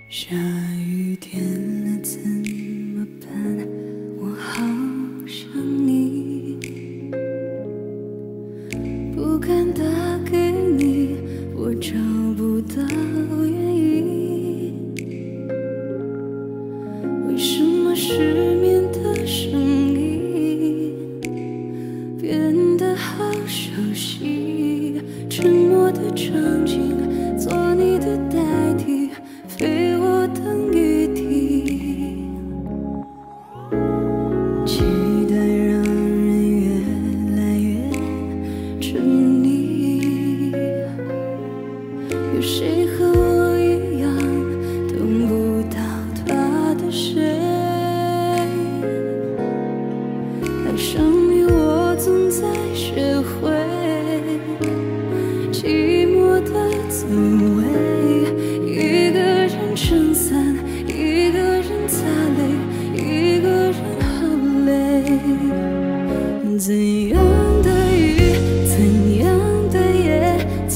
下雨天了怎么办？我好想你，不敢打给你，我找不到原因。为什么失眠的声音变得好熟悉？沉默的场景，做你的代替，非我等于题。期待让人越来越沉溺，有谁和我一样等不到他的谁？爱上你，我总在学会寂寞的滋味。一个人撑伞，一个人擦泪，一个人好累。怎样的雨，怎样的夜，怎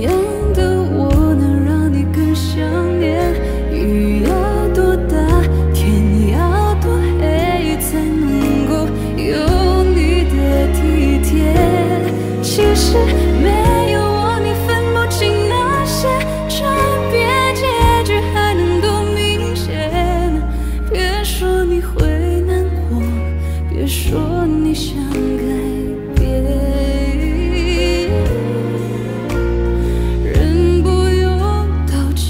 样的我能让你更想念？雨要多大，天要多黑，才能够有你的体贴？其实没有我，你分不清那些差别，结局还能多明显。别说你会难过，别说你想改变，人不用道歉。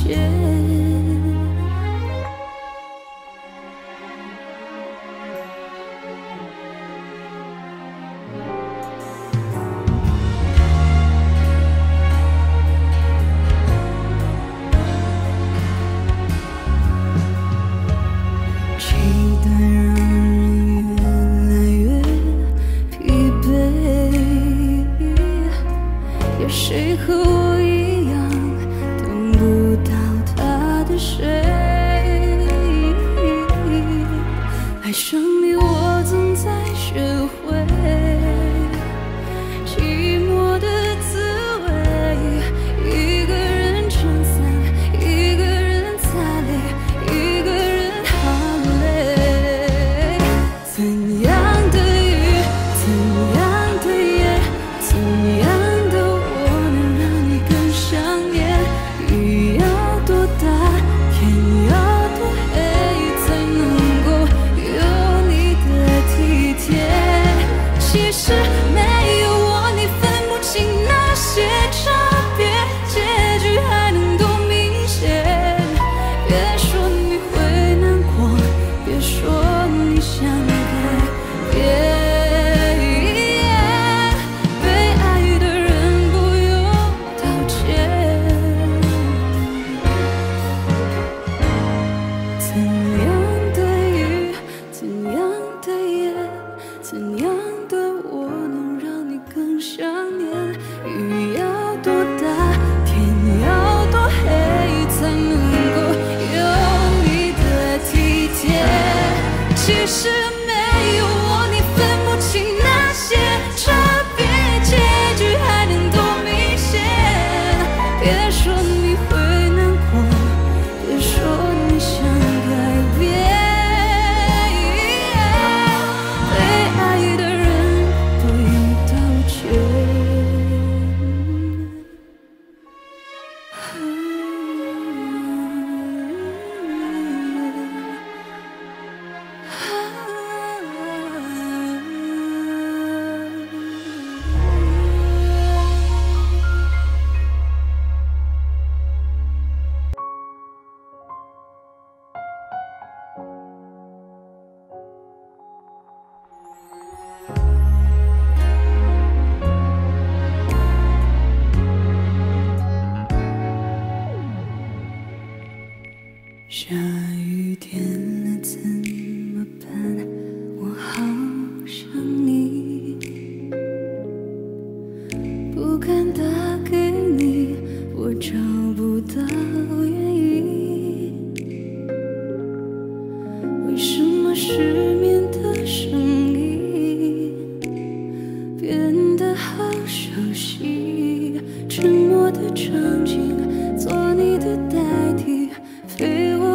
期待让人越来越疲惫，有谁和我一样等不到他的谁？爱上你，我总在学会寂寞的滋味。一个人撑伞，一个人擦泪，一个人好累。怎样的雨，怎样的夜，怎样的我能让你更想念？雨要多大，天要多黑，才能够有你的体贴？其实没有我，你分不清那些差别，结局还能多明显。别说你会难过，别说你想改变。被爱的人不用道歉。怎样的雨，怎样的夜，怎样的我能让你更想念？雨要多大，天要多黑，才能够有你的体贴？其实没有我，你分不清那些差别，结局还能多明显。别说你会难过，别说你想改变。被爱的人不用道歉。下雨天了怎么办？我好想你，不敢打给你，我找不到原因。为什么失眠的声音变得好熟悉？沉默的场景，做你的代替，非我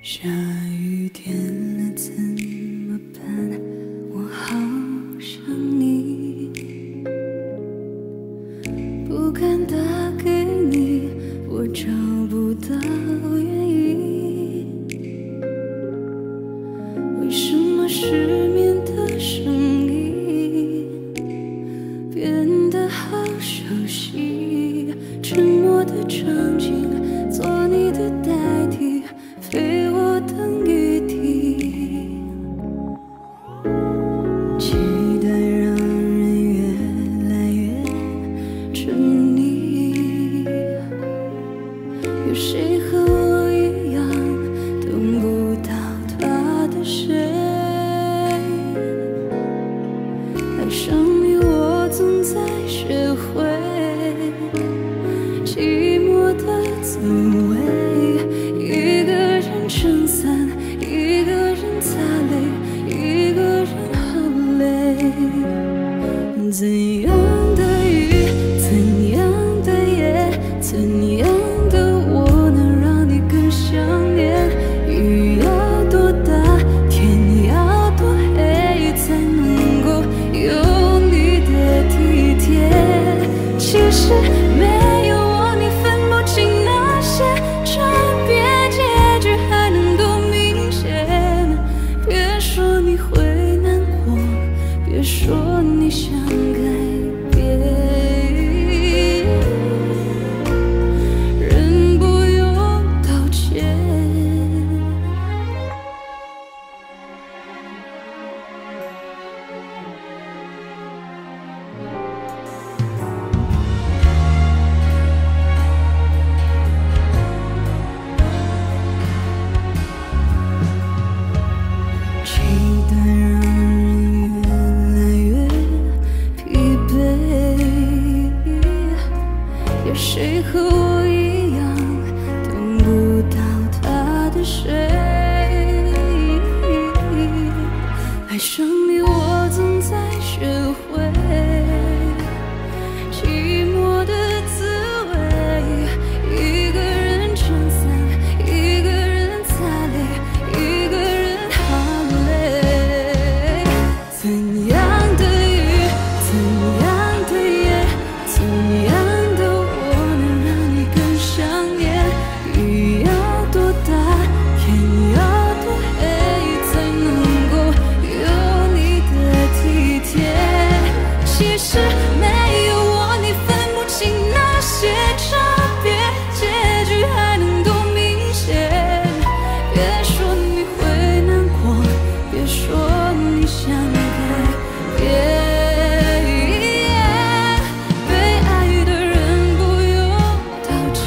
下雨天了怎么办？我好想你，不敢打给你，我找不到原因。为什么失眠的声音变得好熟悉？沉默的场景，做你的代替，非我等于敌。期待让人越来越沉溺，有谁和我一样等不到他的谁？爱上你，我总在学会寂寞的滋味，一个人撑伞，一个人擦泪，一个人好累。怎样的雨，怎样的夜，怎样的我能让你更想念？雨要多大，天要多黑，才能够有你的体贴？其实没有我，你分不清那些差别，结局还能多明显。别说你会难过，别说你想改变，人不用道歉。期待让人越来越疲惫，有谁和我一样等不到他的谁？爱上你，我总在学会寂寞的滋味，一个人撑伞，一个人擦泪，一个人好累。怎样的雨，怎样的夜，怎样的我能让你更想念？雨要多大，天要多黑，才能够有你的体贴？其实没有我，你分不清那些差别，结局还能多明显。别说你会难过，别说你想改变。被爱的人不用道歉。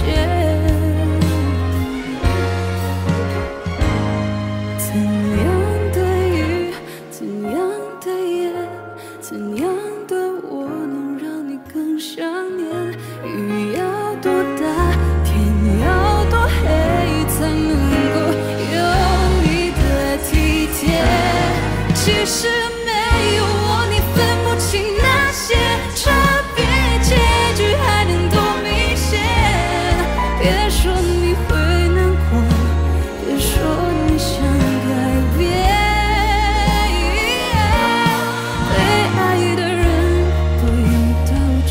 怎样的雨，怎样的夜，怎样的我能让你更想念？雨要多大，天要多黑，才能够有你的体贴？其实没有我，你分不清那些差别，结局还能多明显。别说你会难过，别说你想改变。被爱的人不用道歉。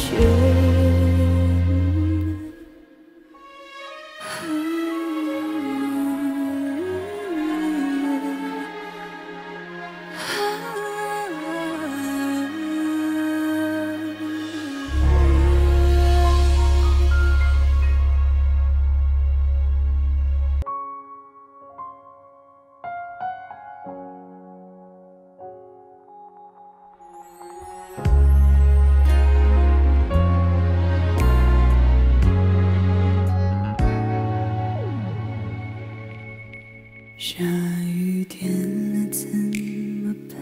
下雨天了怎么办？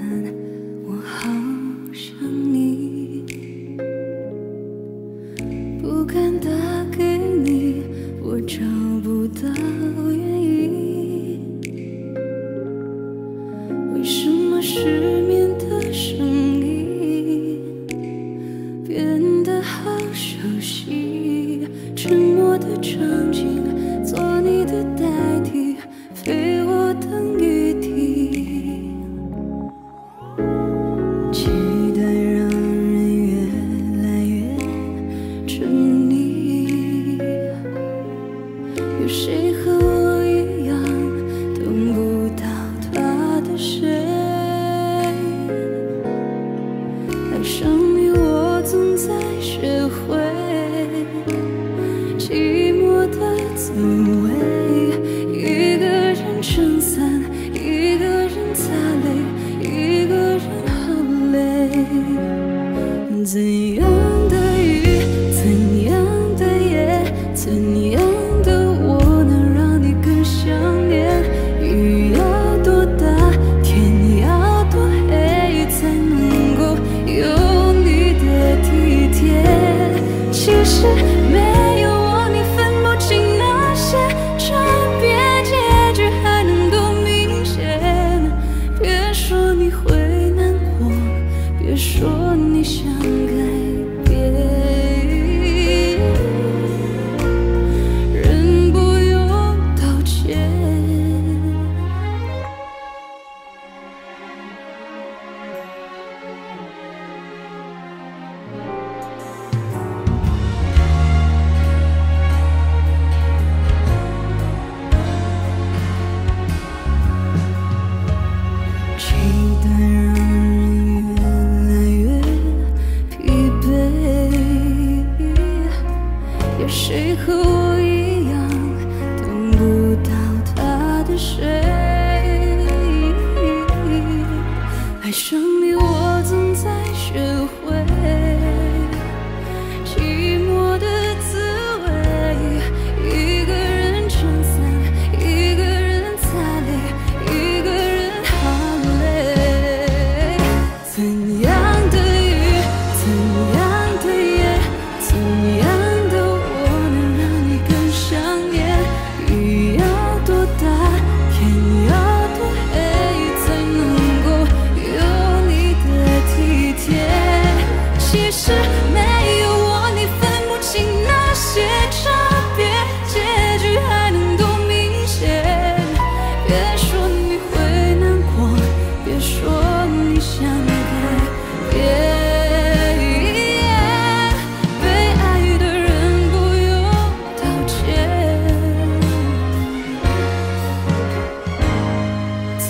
我好想你，不敢打给你，我找不到原因。为什么失眠的声音变得好熟悉？沉默的场景，做你的代替，非我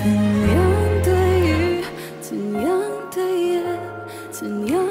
怎样的雨，怎样的夜，怎样